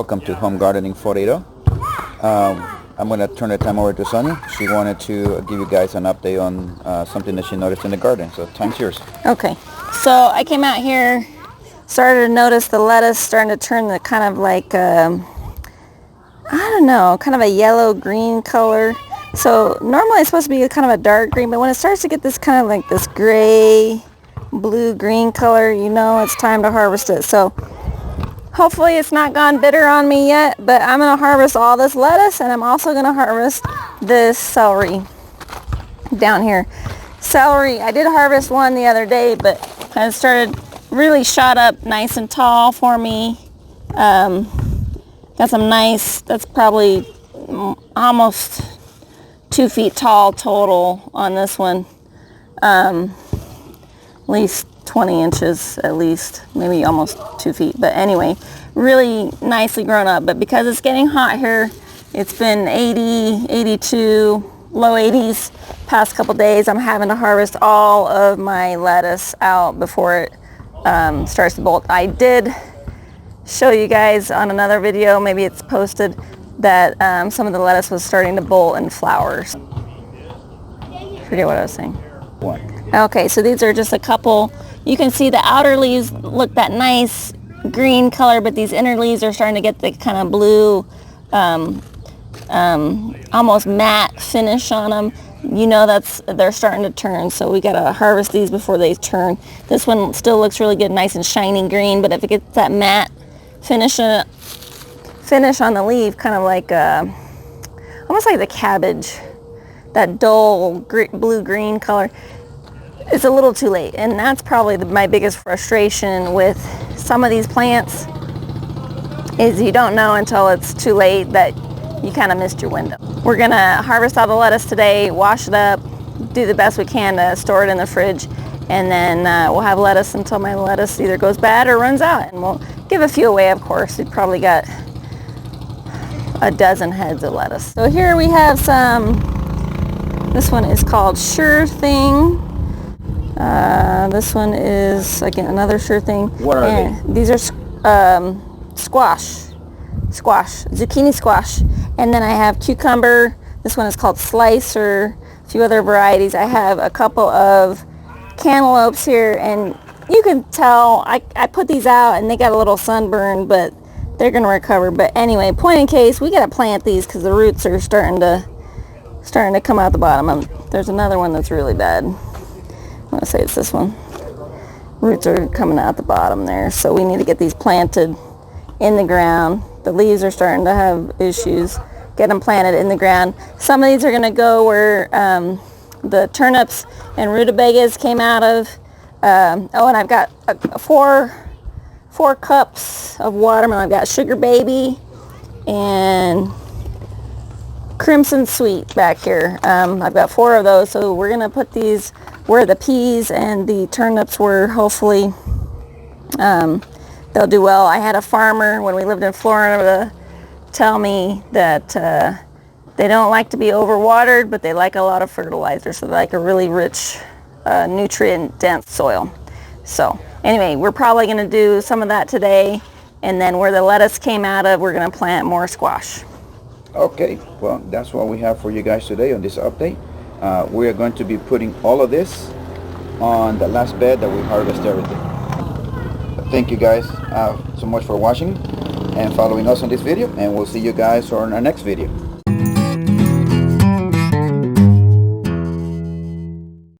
Welcome to Home Gardening 48. I'm going to turn the time over to Sonia. She wanted to give you guys an update on something that she noticed in the garden. So time's yours. Okay, so I came out here, started to notice the lettuce starting to turn the kind of like, I don't know, kind of a yellow-green color. So normally it's supposed to be kind of a dark green, but when it starts to get this kind of like this gray, blue-green color, you know it's time to harvest it. So hopefully it's not gone bitter on me yet, but I'm going to harvest all this lettuce, and I'm also going to harvest this celery down here. Celery, I did harvest one the other day, but kind of started really shot up nice and tall for me. Got some nice, that's probably almost 2 feet tall total on this one. At least 20 inches at least, maybe almost 2 feet. But anyway, really nicely grown up. But because it's getting hot here, it's been 80, 82, low 80s past couple days. I'm having to harvest all of my lettuce out before it starts to bolt. I did show you guys on another video, maybe it's posted, that some of the lettuce was starting to bolt and flowers. Forget what I was saying. What? Okay, so these are just a couple. You can see the outer leaves look that nice green color, but these inner leaves are starting to get the kind of blue, almost matte finish on them. You know they're starting to turn, so we gotta harvest these before they turn. This one still looks really good, nice and shiny green, but if it gets that matte finish on the leaf, kind of like almost like the cabbage, that dull blue-green color, it's a little too late. And that's probably my biggest frustration with some of these plants, is you don't know until it's too late that you kind of missed your window. We're gonna harvest all the lettuce today, wash it up, do the best we can to store it in the fridge, and then we'll have lettuce until my lettuce either goes bad or runs out. And we'll give a few away, of course. We've probably got a dozen heads of lettuce. So here we have some, this one is called Sure Thing. This one is, again, another Sure Thing. What are they? These are squash, zucchini squash. And then I have cucumber. This one is called Slicer. A few other varieties. I have a couple of cantaloupes here, and you can tell I put these out and they got a little sunburn, but they're gonna recover. But anyway, point in case, we gotta plant these because the roots are starting to come out the bottom. There's another one that's really bad. I'm gonna say it's this one. Roots are coming out the bottom there, so we need to get these planted in the ground. The leaves are starting to have issues. Get them planted in the ground. Some of these are gonna go where the turnips and rutabagas came out of. Oh, and I've got four cups of watermelon. I've got Sugar Baby and Crimson Sweet back here. I've got 4 of those, so we're gonna put these where the peas and the turnips were. Hopefully they'll do well. I had a farmer when we lived in Florida tell me that they don't like to be overwatered, but they like a lot of fertilizer, so they like a really rich, nutrient-dense soil. So anyway, we're probably going to do some of that today, and then where the lettuce came out of, we're going to plant more squash. Okay, well, that's what we have for you guys today on this update. We are going to be putting all of this on the last bed that we harvest everything. Thank you guys so much for watching and following us on this video, and we'll see you guys on our next video.